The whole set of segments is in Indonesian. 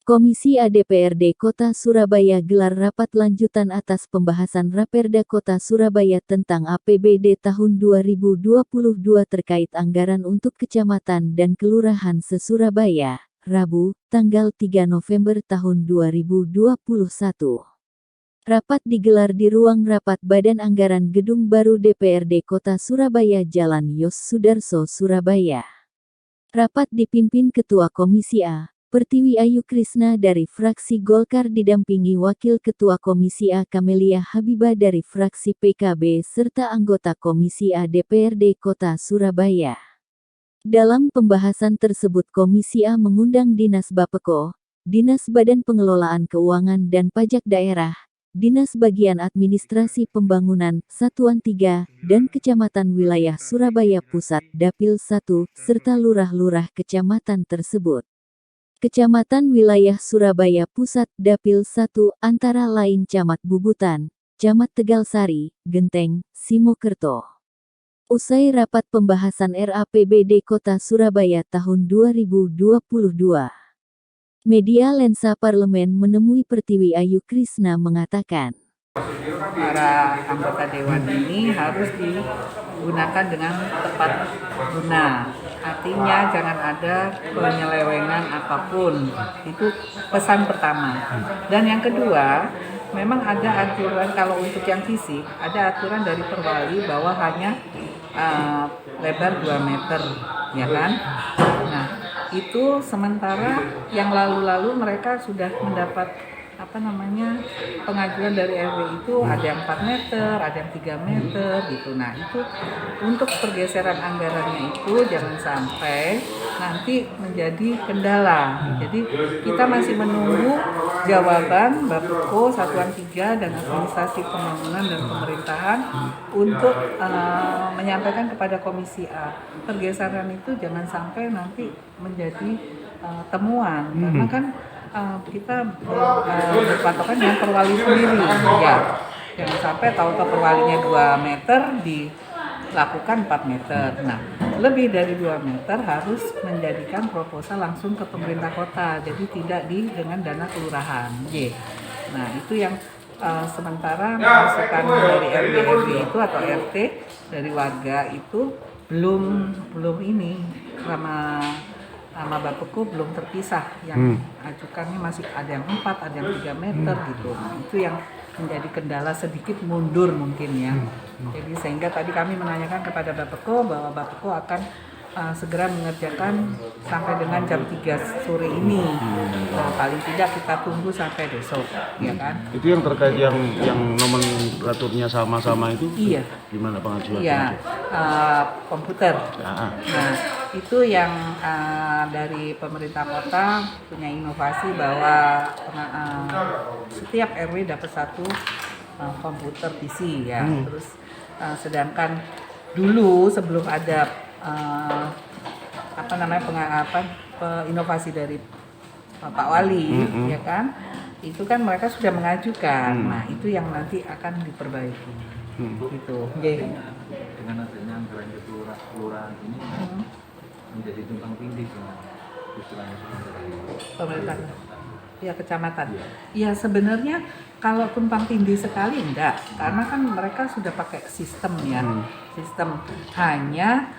Komisi A DPRD Kota Surabaya gelar rapat lanjutan atas pembahasan Raperda Kota Surabaya tentang APBD tahun 2022 terkait anggaran untuk kecamatan dan kelurahan se-Surabaya, Rabu, tanggal 3 November tahun 2021. Rapat digelar di ruang rapat Badan Anggaran Gedung Baru DPRD Kota Surabaya Jalan Yos Sudarso, Surabaya. Rapat dipimpin Ketua Komisi A, Pertiwi Ayu Krisna dari fraksi Golkar didampingi Wakil Ketua Komisi A Kamelia Habibah dari fraksi PKB serta anggota Komisi A DPRD Kota Surabaya. Dalam pembahasan tersebut Komisi A mengundang Dinas Bapeko, Dinas Badan Pengelolaan Keuangan dan Pajak Daerah, Dinas Bagian Administrasi Pembangunan, Satuan 3, dan Kecamatan Wilayah Surabaya Pusat Dapil 1, serta lurah-lurah kecamatan tersebut. Kecamatan Wilayah Surabaya Pusat Dapil 1 antara lain Camat Bubutan, Camat Tegalsari, Genteng, Simokerto. Usai rapat pembahasan RAPBD Kota Surabaya tahun 2022. Media Lensa Parlemen menemui Pertiwi Ayu Krisna mengatakan, para anggota dewan ini harus digunakan dengan tepat guna. Artinya jangan ada penyelewengan apapun. Itu pesan pertama. Dan yang kedua, memang ada aturan kalau untuk yang fisik, ada aturan dari Perwali bahwa hanya lebar 2 meter, ya kan? Nah, itu sementara yang lalu-lalu mereka sudah mendapat pengajuan dari RW itu ada yang 4 meter, ada yang 3 meter gitu. Nah itu untuk pergeseran anggarannya itu jangan sampai nanti menjadi kendala. Jadi kita masih menunggu jawaban Bapeko Satuan 3 dan Administrasi Pembangunan dan Pemerintahan untuk menyampaikan kepada Komisi A. Pergeseran itu jangan sampai nanti menjadi temuan karena kan kita berpatokan dengan Perwali sendiri, ya. Jangan sampai tahu-tahu Perwalinya 2 meter dilakukan 4 meter. Nah, lebih dari 2 meter harus menjadikan proposal langsung ke pemerintah kota, jadi tidak dengan dana kelurahan. Nah, itu yang sementara masukan dari RW itu atau RT dari warga itu belum ini sama Bapeko belum terpisah, yang ajukannya masih ada yang 4, ada yang 3 meter gitu. Nah, itu yang menjadi kendala sedikit mundur mungkin ya. Jadi sehingga tadi kami menanyakan kepada Bapeko bahwa Bapeko akan segera mengerjakan sampai dengan jam 3 sore ini. Nah, paling tidak kita tunggu sampai besok, ya kan? Itu yang terkait yang nomenklaturnya sama-sama itu? Iya. Gimana pengajuan? Iya, komputer. Nah, itu yang dari pemerintah kota punya inovasi bahwa setiap RW dapat 1 komputer PC ya. Terus sedangkan dulu sebelum ada inovasi dari Pak Wali, ya kan? Itu kan mereka sudah mengajukan. Nah, itu yang nanti akan diperbaiki. Gitu. Dengan adanya anggaran kelurahan ini menjadi tumpang tindih dengan istilahnya dari pemerintah. Ya, kecamatan. Ya, sebenarnya kalau tumpang tindih sekali enggak, karena kan mereka sudah pakai sistem ya. Sistem hanya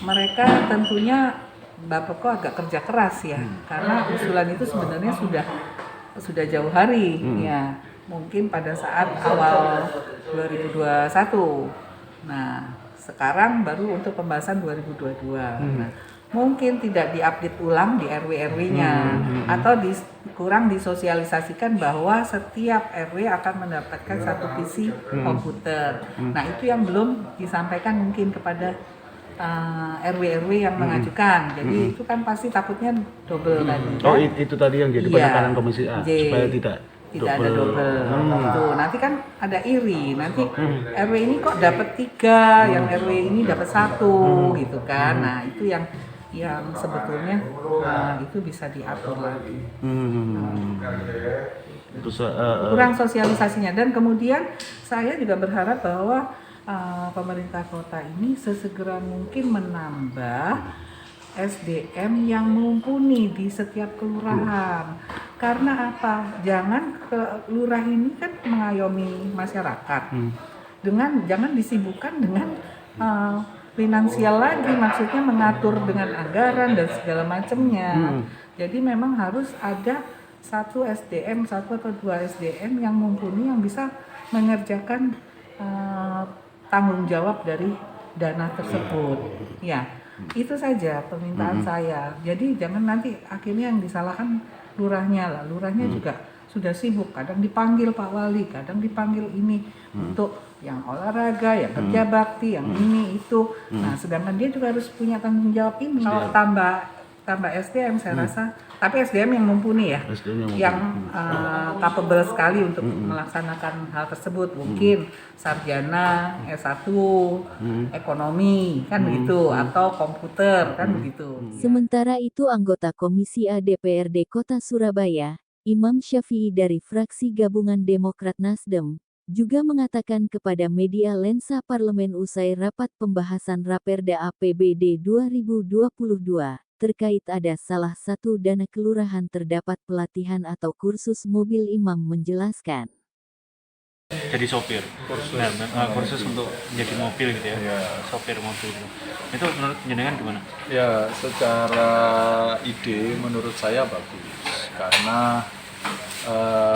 mereka tentunya Bapeko agak kerja keras ya, karena usulan itu sebenarnya sudah jauh hari ya, mungkin pada saat awal 2021. Nah, sekarang baru untuk pembahasan 2022. Nah, mungkin tidak diupdate ulang di RW-RW-nya atau kurang disosialisasikan bahwa setiap RW akan mendapatkan 1 PC komputer. Nah, itu yang belum disampaikan mungkin kepada RW-RW yang mengajukan. Jadi itu kan pasti takutnya double tadi. Oh, itu tadi yang jadi penekanan Komisi A supaya tidak ada double. Gitu. Nanti kan ada iri. Nanti RW ini kok dapat 3, yang RW ini dapat 1 gitu kan. Nah, itu yang sebetulnya itu bisa diatur lagi. Kurang sosialisasinya, dan kemudian saya juga berharap bahwa pemerintah kota ini sesegera mungkin menambah SDM yang mumpuni di setiap kelurahan. Karena apa? Jangan ke lurah ini kan mengayomi masyarakat. Jangan disibukkan dengan finansial lagi, maksudnya mengatur dengan anggaran dan segala macamnya. Jadi memang harus ada satu atau dua SDM yang mumpuni yang bisa mengerjakan tanggung jawab dari dana tersebut. Ya, itu saja permintaan saya. Jadi jangan nanti akhirnya yang disalahkan lurahnya lah. Lurahnya juga sudah sibuk, kadang dipanggil Pak Wali, kadang dipanggil ini untuk yang olahraga, yang kerja bakti, yang ini itu. Nah, sedangkan dia juga harus punya tanggung jawab ini. Kalau tambah SDM saya rasa, tapi SDM yang mumpuni ya, yang capable sekali untuk melaksanakan hal tersebut. Mungkin sarjana S1 ekonomi kan begitu, atau komputer kan begitu. Sementara itu anggota Komisi A DPRD Kota Surabaya, Imam Syafi'i dari fraksi gabungan Demokrat Nasdem, juga mengatakan kepada media Lensa Parlemen usai rapat pembahasan Raperda APBD 2022, terkait ada salah satu dana kelurahan terdapat pelatihan atau kursus mobil. Imam menjelaskan. Jadi sopir, kursus untuk jadi mobil gitu ya, sopir mobil. Itu menurut jenengan gimana? Ya, secara ide menurut saya bagus, karena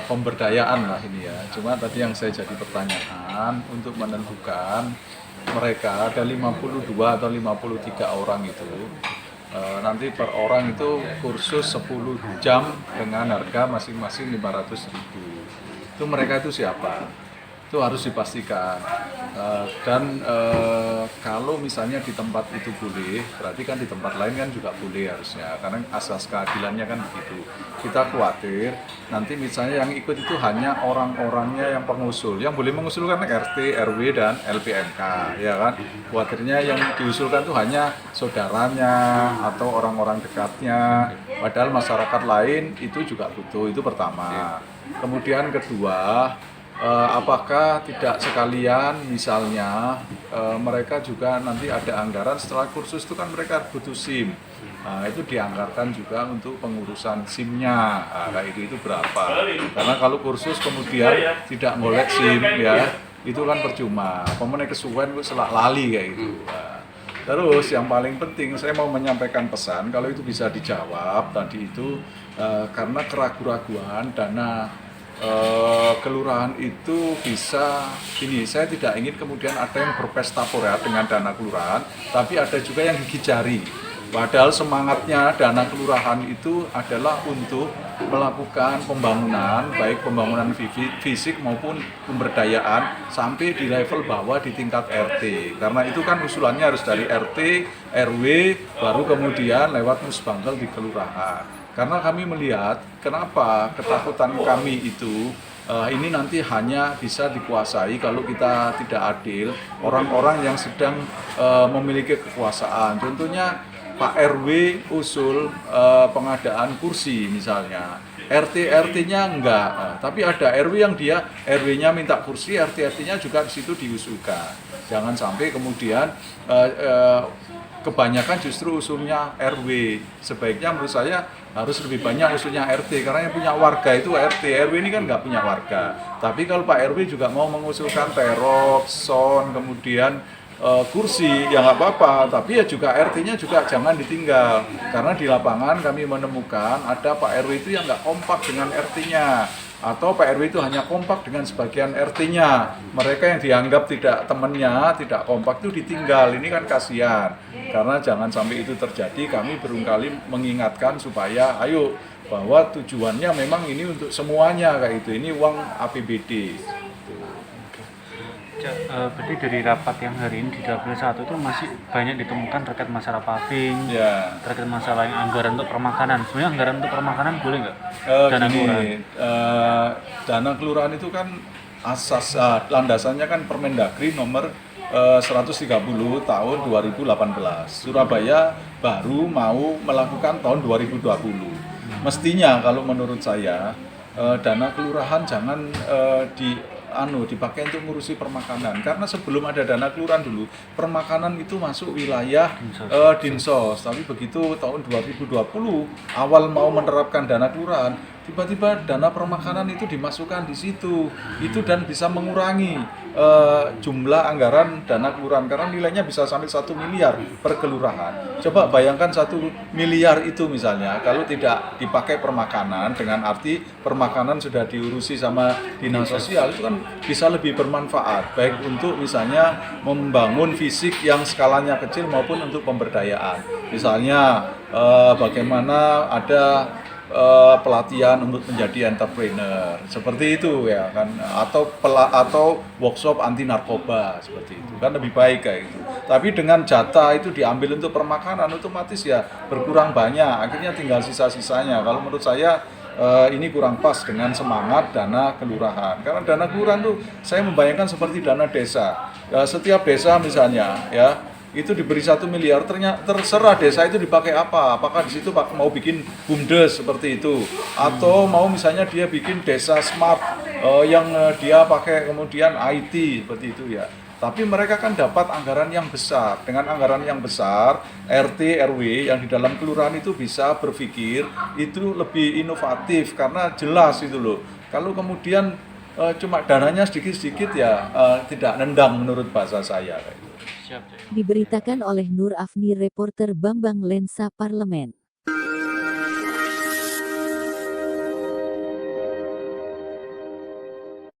pemberdayaan lah ini ya. Cuma tadi yang saya jadi pertanyaan untuk menentukan mereka ada 52 atau 53 orang itu, nanti per orang itu kursus 10 jam dengan harga masing-masing 500.000. Itu mereka itu siapa? Itu harus dipastikan. Dan kalau misalnya di tempat itu boleh, berarti kan di tempat lain kan juga boleh harusnya, karena asas keadilannya kan begitu. Kita khawatir nanti misalnya yang ikut itu hanya orang-orangnya yang pengusul, yang boleh mengusulkan RT, RW dan LPMK, ya kan. Khawatirnya yang diusulkan itu hanya saudaranya atau orang-orang dekatnya, padahal masyarakat lain itu juga butuh. Itu pertama. Kemudian kedua, apakah tidak sekalian misalnya mereka juga nanti ada anggaran setelah kursus itu kan mereka butuh SIM. Nah, itu dianggarkan juga untuk pengurusan SIM-nya. Nah, kayak itu berapa? Karena kalau kursus kemudian tidak golek SIM ya, itu kan percuma. Pemenang kesuwen itu selak lali kayak gitu. Nah, terus yang paling penting saya mau menyampaikan pesan kalau itu bisa dijawab tadi itu karena keraguan-raguan dana kelurahan itu bisa ini, saya tidak ingin kemudian ada yang berpesta pora dengan dana kelurahan, tapi ada juga yang gigi jari. Padahal semangatnya dana kelurahan itu adalah untuk melakukan pembangunan, baik pembangunan fisik maupun pemberdayaan sampai di level bawah di tingkat RT. Karena itu kan usulannya harus dari RT, RW, baru kemudian lewat musbangkel di kelurahan. Karena kami melihat kenapa ketakutan kami itu ini nanti hanya bisa dikuasai kalau kita tidak adil orang-orang yang sedang memiliki kekuasaan. Contohnya Pak RW usul pengadaan kursi misalnya, RT-RT-nya enggak, tapi ada RW yang dia RW-nya minta kursi, RT-RT-nya juga di situ diusulkan. Jangan sampai kemudian kebanyakan justru usulnya RW. Sebaiknya menurut saya harus lebih banyak usulnya RT, karena yang punya warga itu RT. RW ini kan nggak punya warga. Tapi kalau Pak RW juga mau mengusulkan terop, son, kemudian kursi, ya nggak apa-apa. Tapi ya juga RT-nya juga jangan ditinggal. Karena di lapangan kami menemukan ada Pak RW itu yang nggak kompak dengan RT-nya. Atau Pak RW itu hanya kompak dengan sebagian RT-nya. Mereka yang dianggap tidak temannya, tidak kompak itu ditinggal. Ini kan kasihan. Karena jangan sampai itu terjadi, kami berkali mengingatkan supaya ayo, bahwa tujuannya memang ini untuk semuanya kayak itu. Ini uang APBD. Berarti dari rapat yang hari ini di Dapil 1 itu masih banyak ditemukan terkait masalah paving, terkait masalah yang anggaran untuk permakanan. Sebenarnya anggaran untuk permakanan boleh nggak? Dana kelurahan. Dana kelurahan itu kan asas landasannya kan Permendagri nomor 130 tahun 2018. Surabaya baru mau melakukan tahun 2020. Mestinya kalau menurut saya dana kelurahan jangan dipakai untuk ngurusi permakanan, karena sebelum ada dana kelurahan dulu permakanan itu masuk wilayah Dinsos. Tapi begitu tahun 2020 awal mau menerapkan dana kelurahan, tiba-tiba dana permakanan itu dimasukkan di situ, itu dan bisa mengurangi jumlah anggaran dana kelurahan karena nilainya bisa sampai 1 miliar per kelurahan. Coba bayangkan 1 miliar itu misalnya kalau tidak dipakai permakanan, dengan arti permakanan sudah diurusi sama dinas sosial, itu kan bisa lebih bermanfaat baik untuk misalnya membangun fisik yang skalanya kecil maupun untuk pemberdayaan. Misalnya bagaimana ada pelatihan untuk menjadi entrepreneur seperti itu ya kan, atau workshop anti narkoba seperti itu kan lebih baik kayak gitu. Tapi dengan jatah itu diambil untuk permakanan, otomatis ya berkurang banyak, akhirnya tinggal sisa-sisanya. Kalau menurut saya ini kurang pas dengan semangat dana kelurahan, karena dana kelurahan tuh saya membayangkan seperti dana desa. Setiap desa misalnya ya itu diberi 1 miliar, terserah desa itu dipakai apa, apakah di situ mau bikin BUMDes seperti itu, atau mau misalnya dia bikin desa smart yang dia pakai kemudian IT seperti itu ya. Tapi mereka kan dapat anggaran yang besar. Dengan anggaran yang besar, RT, RW yang di dalam kelurahan itu bisa berpikir itu lebih inovatif karena jelas itu loh. Kalau kemudian cuma dananya sedikit-sedikit ya tidak nendang menurut bahasa saya. Diberitakan oleh Nur Afni, reporter Bambang Lensa Parlemen.